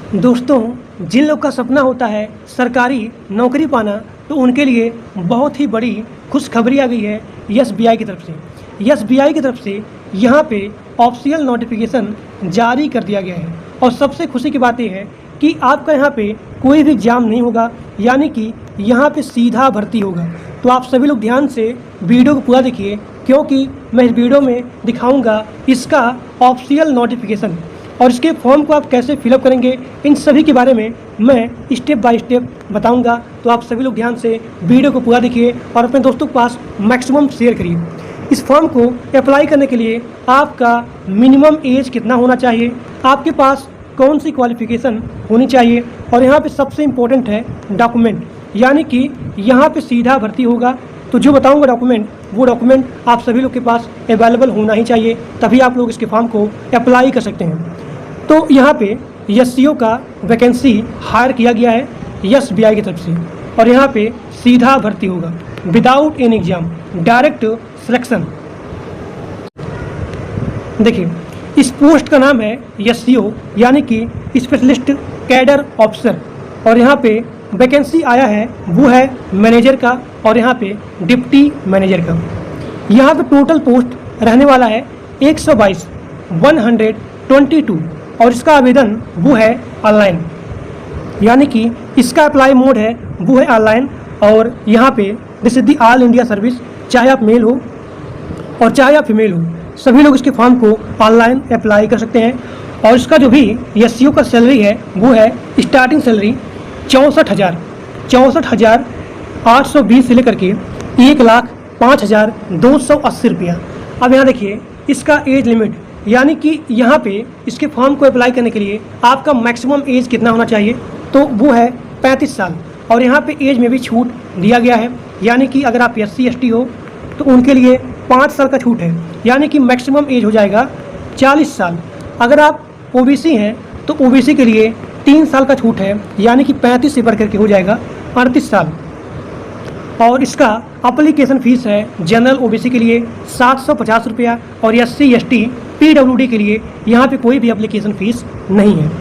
दोस्तों, जिन लोग का सपना होता है सरकारी नौकरी पाना, तो उनके लिए बहुत ही बड़ी खुशखबरी आ गई है एसबीआई की तरफ से। एसबीआई की तरफ से यहाँ पे ऑफिशियल नोटिफिकेशन जारी कर दिया गया है और सबसे खुशी की बात यह है कि आपका यहाँ पे कोई भी एग्जाम नहीं होगा, यानी कि यहाँ पे सीधा भर्ती होगा। तो आप सभी लोग ध्यान से वीडियो को पूरा देखिए, क्योंकि मैं इस वीडियो में दिखाऊंगा इसका ऑफिशियल नोटिफिकेशन और इसके फॉर्म को आप कैसे फिलअप करेंगे, इन सभी के बारे में मैं स्टेप बाय स्टेप बताऊंगा। तो आप सभी लोग ध्यान से वीडियो को पूरा देखिए और अपने दोस्तों के पास मैक्सिमम शेयर करिए। इस फॉर्म को अप्लाई करने के लिए आपका मिनिमम एज कितना होना चाहिए, आपके पास कौन सी क्वालिफिकेशन होनी चाहिए, और यहाँ पे सबसे इम्पोर्टेंट है डॉक्यूमेंट, यानी कि यहाँ पे सीधा भर्ती होगा। तो जो बताऊंगा डॉक्यूमेंट, वो डॉक्यूमेंट आप सभी लोग के पास अवेलेबल होना ही चाहिए, तभी आप लोग इसके फॉर्म को अप्लाई कर सकते हैं। तो यहाँ पे एससीओ का वैकेंसी हायर किया गया है एसबीआई की तरफ से, और यहाँ पे सीधा भर्ती होगा without any exam, direct selection. देखिए, इस पोस्ट का नाम है एससीओ, यानी कि स्पेशलिस्ट कैडर ऑफिसर, और यहाँ पे वैकेंसी आया है वो है मैनेजर का और यहाँ पे डिप्टी मैनेजर का। यहाँ पे टोटल पोस्ट रहने वाला है 122 और इसका आवेदन वो है ऑनलाइन, यानी कि इसका अप्लाई मोड है वो है ऑनलाइन। और यहाँ पे this is the all India service, चाहे आप मेल हो और चाहे आप फीमेल हो, सभी लोग इसके फॉर्म को ऑनलाइन अप्लाई कर सकते हैं। और इसका जो भी एससीओ का सैलरी है वो है स्टार्टिंग सैलरी 64,820 से लेकर के 1,05,280 रुपया। अब यहाँ देखिए इसका एज लिमिट, यानी कि यहाँ पे इसके फॉर्म को अप्लाई करने के लिए आपका मैक्सिमम एज कितना होना चाहिए, तो वो है 35 साल। और यहाँ पे एज में भी छूट दिया गया है, यानी कि अगर आप SC ST हो तो उनके लिए 5 साल का छूट है, यानी कि मैक्सिमम एज हो जाएगा 40 साल। अगर आप OBC हैं तो OBC के लिए 3 साल का छूट है, यानी कि 35 से बढ़ करके हो जाएगा 38 साल। और इसका अप्लीकेशन फ़ीस है जनरल OBC के लिए 750 रुपया और SC ST PWD के लिए यहाँ पे कोई भी एप्लीकेशन फ़ीस नहीं है।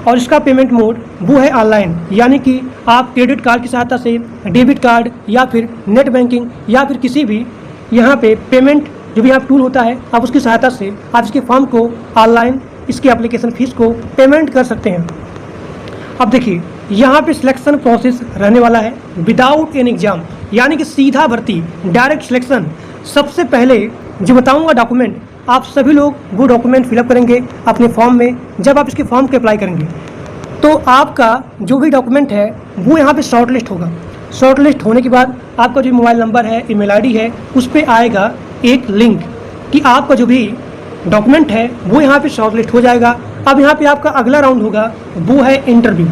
और इसका पेमेंट मोड वो है ऑनलाइन, यानी कि आप क्रेडिट कार्ड की सहायता से, डेबिट कार्ड या फिर नेट बैंकिंग या फिर किसी भी यहाँ पे पेमेंट जो भी आप टूल होता है, आप उसकी सहायता से आप इसके फॉर्म को ऑनलाइन इसकी एप्लीकेशन फ़ीस को पेमेंट कर सकते हैं। अब देखिए यहाँ पे सिलेक्शन प्रोसेस रहने वाला है विदाउट एन एग्जाम, यानी कि सीधा भर्ती, डायरेक्ट सिलेक्शन। सबसे पहले जो बताऊंगा डॉक्यूमेंट, आप सभी लोग वो डॉक्यूमेंट फिलअप करेंगे अपने फॉर्म में। जब आप इसके फॉर्म को अप्लाई करेंगे तो आपका जो भी डॉक्यूमेंट है वो यहाँ पे शॉर्ट लिस्ट होगा। शॉर्ट लिस्ट होने के बाद आपका जो मोबाइल नंबर है, ईमेल आईडी है, उस पर आएगा एक लिंक कि आपका जो भी डॉक्यूमेंट है वो यहाँ पे शॉर्ट लिस्ट हो जाएगा। अब यहाँ पे आपका अगला राउंड होगा वो है इंटरव्यू।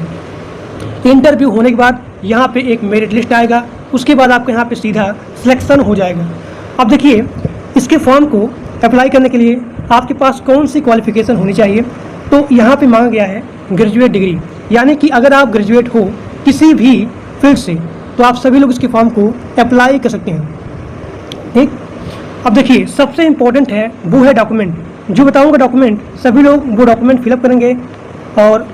इंटरव्यू होने के बाद यहाँ पे एक मेरिट लिस्ट आएगा, उसके बाद आपका यहाँ पे सीधा सिलेक्शन हो जाएगा। अब देखिए इसके फॉर्म को अप्लाई करने के लिए आपके पास कौन सी क्वालिफिकेशन होनी चाहिए, तो यहाँ पे मांगा गया है ग्रेजुएट डिग्री, यानी कि अगर आप ग्रेजुएट हो किसी भी फील्ड से तो आप सभी लोग इसके फॉर्म को अप्लाई कर सकते हैं। ठीक, अब देखिए सबसे इम्पोर्टेंट है वो है डॉक्यूमेंट। जो बताऊँगा डॉक्यूमेंट, सभी लोग वो डॉक्यूमेंट फिलअप करेंगे और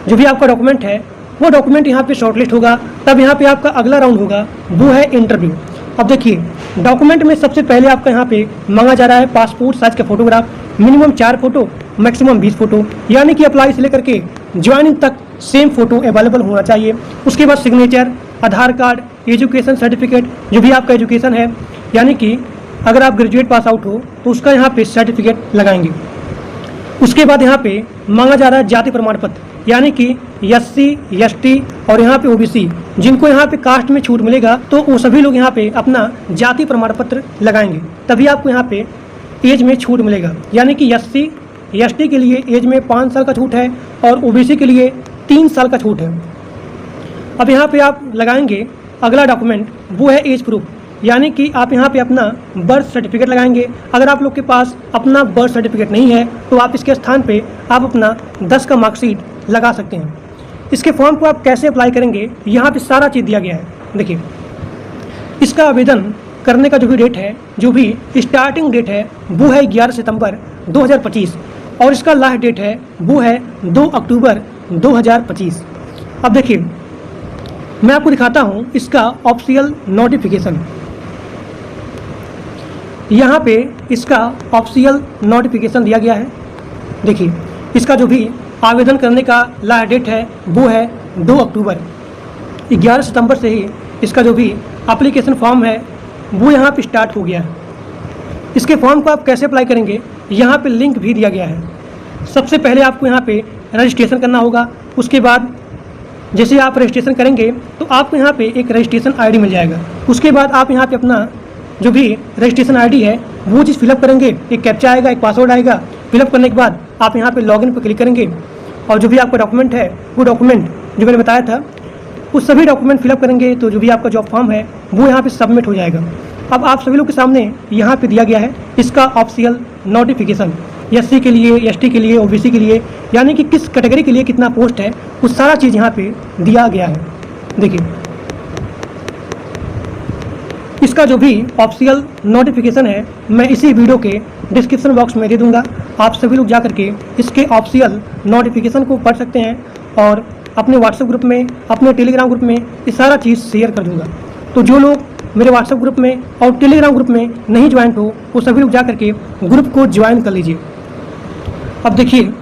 जो भी आपका डॉक्यूमेंट है वो डॉक्यूमेंट यहाँ पे शॉर्टलिस्ट होगा। तब यहाँ पे आपका अगला राउंड होगा वो है इंटरव्यू। अब देखिए डॉक्यूमेंट में सबसे पहले आपका यहाँ पे मांगा जा रहा है पासपोर्ट साइज का photograph, minimum 4 photo, maximum 20 photo, यानी कि अप्लाई से लेकर के ज्वाइनिंग तक सेम फोटो अवेलेबल होना चाहिए। उसके बाद सिग्नेचर, आधार कार्ड, एजुकेशन सर्टिफिकेट, जो भी आपका एजुकेशन है, यानी कि अगर आप ग्रेजुएट पास आउट हो तो उसका यहाँ पे सर्टिफिकेट लगाएंगे। उसके बाद यहाँ पे मांगा जा रहा है जाति प्रमाण पत्र, यानी कि SC ST और यहाँ पे OBC, जिनको यहाँ पे कास्ट में छूट मिलेगा तो वो सभी लोग यहाँ पे अपना जाति प्रमाण पत्र लगाएंगे, तभी आपको यहाँ पे एज में छूट मिलेगा। यानी कि SC ST के लिए एज में 5 साल का छूट है और OBC के लिए 3 साल का छूट है। अब यहाँ पे आप लगाएंगे अगला डॉक्यूमेंट वो है एज प्रूफ, यानी कि आप यहाँ पे अपना बर्थ सर्टिफिकेट लगाएंगे। अगर आप लोग के पास अपना बर्थ सर्टिफिकेट नहीं है तो आप इसके स्थान पे आप अपना 10 का मार्कशीट लगा सकते हैं। इसके फॉर्म को आप कैसे अप्लाई करेंगे, यहाँ पे सारा चीज़ दिया गया है। देखिए इसका आवेदन करने का जो भी डेट है, जो भी स्टार्टिंग डेट है वो है 11 सितंबर 2025 और इसका लास्ट डेट है वो है 2 अक्टूबर 2025। अब देखिए, मैं आपको दिखाता हूँ इसका ऑफिशियल नोटिफिकेशन। यहाँ पे इसका ऑफिशियल नोटिफिकेशन दिया गया है। देखिए, इसका जो भी आवेदन करने का लास्ट डेट है वो है 2 अक्टूबर। 11 सितंबर से ही इसका जो भी एप्लीकेशन फॉर्म है वो यहाँ पे स्टार्ट हो गया है। इसके फॉर्म को आप कैसे अप्लाई करेंगे, यहाँ पे लिंक भी दिया गया है। सबसे पहले आपको यहाँ पे रजिस्ट्रेशन करना होगा। उसके बाद जैसे आप रजिस्ट्रेशन करेंगे तो आपको यहाँ पे एक रजिस्ट्रेशन आईडी मिल जाएगा। उसके बाद आप यहाँ पे अपना जो भी रजिस्ट्रेशन आईडी है वो चीज़ फिलअप करेंगे। एक कैप्चा आएगा, एक पासवर्ड आएगा। फिलअप करने के बाद आप यहाँ पे लॉगिन पर क्लिक करेंगे और जो भी आपका डॉक्यूमेंट है वो डॉक्यूमेंट जो मैंने बताया था उस सभी डॉक्यूमेंट फिलअप करेंगे तो जो भी आपका जॉब फॉर्म है वो यहाँ पे सबमिट हो जाएगा। अब आप सभी लोग के सामने यहाँ पे दिया गया है इसका ऑफिशियल नोटिफिकेशन। एससी के लिए, एसटी के लिए, ओबीसी के लिए, यानी कि किस कैटेगरी के लिए कितना पोस्ट है वो सारा चीज़ यहाँ पे दिया गया है। देखिए, इसका जो भी ऑफिशियल नोटिफिकेशन है मैं इसी वीडियो के डिस्क्रिप्शन बॉक्स में दे दूंगा। आप सभी लोग जा करके इसके ऑफिशियल नोटिफिकेशन को पढ़ सकते हैं और अपने व्हाट्सएप ग्रुप में, अपने टेलीग्राम ग्रुप में ये सारा चीज़ शेयर कर दूंगा। तो जो लोग मेरे व्हाट्सएप ग्रुप में और टेलीग्राम ग्रुप में नहीं ज्वाइन हो वो सभी लोग जा करके ग्रुप को ज्वाइन कर लीजिए। अब देखिए,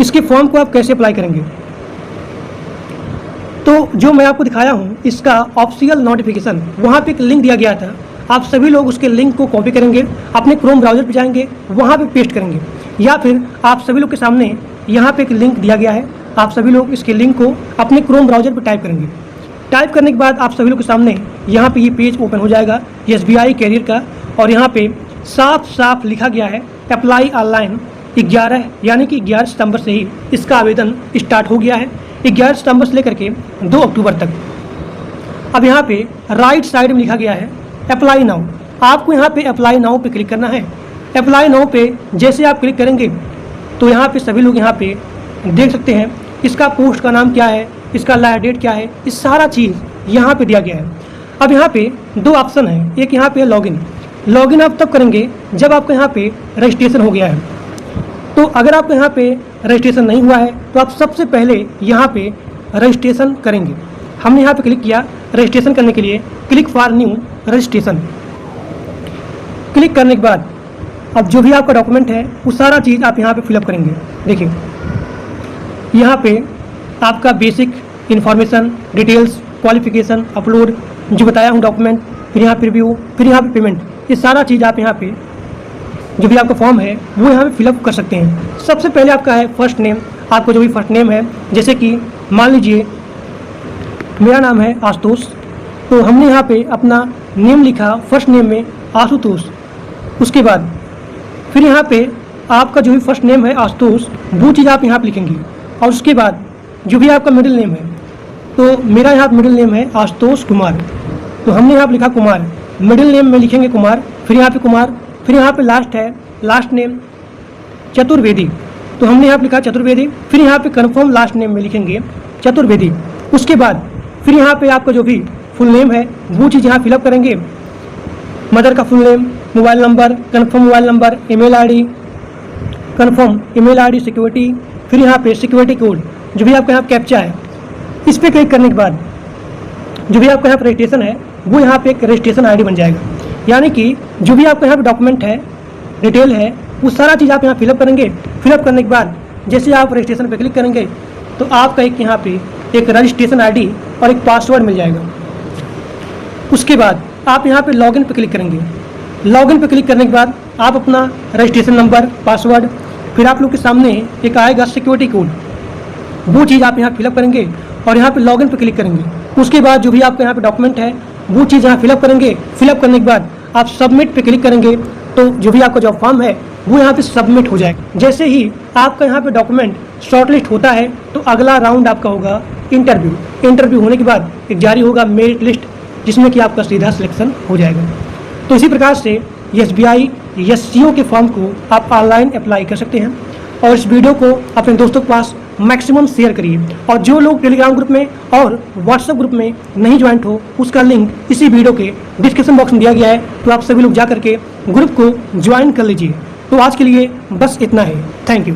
इसके फॉर्म को आप कैसे अप्लाई करेंगे। तो जो मैं आपको दिखाया हूँ इसका ऑफिशियल नोटिफिकेशन, वहाँ पे एक लिंक दिया गया था। आप सभी लोग उसके लिंक को कॉपी करेंगे, अपने क्रोम ब्राउज़र पे जाएंगे, वहाँ पे पेस्ट करेंगे, या फिर आप सभी लोग के सामने यहाँ पे एक लिंक दिया गया है। आप सभी लोग इसके लिंक को अपने क्रोम ब्राउज़र पे टाइप करेंगे। टाइप करने के बाद आप सभी लोग के सामने यहाँ पे ये पेज ओपन हो जाएगा SBI कैरियर का, और यहाँ पे साफ साफ लिखा गया है अप्लाई ऑनलाइन 11 यानी कि 11 सितंबर से ही इसका आवेदन स्टार्ट हो गया है। 11 सितंबर से लेकर के 2 अक्टूबर तक। अब यहाँ पे राइट साइड में लिखा गया है अप्लाई नाउ। आपको यहाँ पे अप्लाई नाउ पे क्लिक करना है। अप्लाई नाउ पे जैसे आप क्लिक करेंगे तो यहाँ पे सभी लोग यहाँ पे देख सकते हैं इसका पोस्ट का नाम क्या है, इसका लास्ट डेट क्या है, इस सारा चीज़ यहाँ पे दिया गया है। अब यहाँ पे 2 ऑप्शन है, एक यहाँ पे लॉगिन। लॉगिन आप तब करेंगे जब आपका यहाँ पे रजिस्ट्रेशन हो गया है। तो अगर आपको यहाँ पे रजिस्ट्रेशन नहीं हुआ है तो आप सबसे पहले यहाँ पे रजिस्ट्रेशन करेंगे। हमने यहाँ पे क्लिक किया रजिस्ट्रेशन करने के लिए, click for new registration. Click करने के बाद अब जो भी आपका डॉक्यूमेंट है वो सारा चीज़ आप यहाँ पे फिलअप करेंगे। देखिए, यहाँ पे आपका basic information, details, qualification, upload, जो बताया हूँ डॉक्यूमेंट, फिर यहाँ पे रिव्यू, फिर यहाँ पे पेमेंट, ये सारा चीज़ आप यहाँ पे जो भी आपका फॉर्म है वो यहाँ पे फिलअप कर सकते हैं। सबसे पहले आपका है फर्स्ट नेम। आपको जो भी फर्स्ट नेम है, जैसे कि मान लीजिए मेरा नाम है आशुतोष, तो हमने यहाँ पे अपना नेम लिखा फर्स्ट नेम में आशुतोष। उसके बाद फिर यहाँ पे आपका जो भी फर्स्ट नेम है आशुतोष वो चीज़ आप यहाँ पे लिखेंगे, और उसके बाद जो भी आपका मिडिल नेम है, तो मेरा यहाँ मिडिल नेम है आशुतोष कुमार, तो हमने यहाँ पे लिखा कुमार। मिडिल नेम में लिखेंगे कुमार, फिर यहाँ पे कुमार, फिर यहाँ पे लास्ट है लास्ट नेम चतुर्वेदी, तो हमने यहाँ पे लिखा चतुर्वेदी। फिर यहाँ पे कन्फर्म लास्ट नेम में लिखेंगे चतुर्वेदी। उसके बाद फिर यहाँ पे आपका जो भी फुल नेम है वो चीज़ यहाँ फिलअप करेंगे। मदर का full name, mobile number, confirm mobile number, email ID, confirm email ID, security, फिर यहाँ पे सिक्योरिटी कोड, जो भी आपका यहाँ कैप्चा है, इस पर क्लिक करने के बाद जो भी आपका यहाँ पर रजिस्ट्रेशन है वो यहाँ पे एक रजिस्ट्रेशन आईडी बन जाएगा। यानी कि जो भी आपका यहाँ पे डॉक्यूमेंट है, डिटेल है, वो सारा चीज़ आप यहाँ फिलअप करेंगे। फिलअप करने के बाद जैसे आप रजिस्ट्रेशन पे क्लिक करेंगे तो आपका एक यहाँ पे एक रजिस्ट्रेशन आईडी और एक पासवर्ड मिल जाएगा। उसके बाद आप यहाँ पे लॉगिन पे क्लिक करेंगे। लॉगिन पे क्लिक करने के बाद आप अपना रजिस्ट्रेशन नंबर, पासवर्ड, फिर आप लोग के सामने एक आएगा सिक्योरिटी कोड, वो चीज़ आप यहाँ फिलअप करेंगे और यहाँ पे लॉगिन पे क्लिक करेंगे। उसके बाद जो भी आपका यहाँ पे डॉक्यूमेंट है वो चीज़ यहाँ फिलअप करेंगे। फिलअप करने के बाद आप सबमिट पे क्लिक करेंगे तो जो भी आपका जॉब फॉर्म है वो यहाँ पे सबमिट हो जाएगा। जैसे ही आपका यहाँ पे डॉक्यूमेंट शॉर्टलिस्ट होता है तो अगला राउंड आपका होगा इंटरव्यू। इंटरव्यू होने के बाद एक जारी होगा मेरिट लिस्ट, जिसमें कि आपका सीधा सिलेक्शन हो जाएगा। तो इसी प्रकार से SBI SCO के फॉर्म को आप ऑनलाइन अप्लाई कर सकते हैं। और इस वीडियो को अपने दोस्तों के पास मैक्सिमम शेयर करिए, और जो लोग टेलीग्राम ग्रुप में और व्हाट्सएप ग्रुप में नहीं ज्वाइंट हो उसका लिंक इसी वीडियो के डिस्क्रिप्शन बॉक्स में दिया गया है, तो आप सभी लोग जा करके ग्रुप को ज्वाइन कर लीजिए। तो आज के लिए बस इतना ही। Thank you.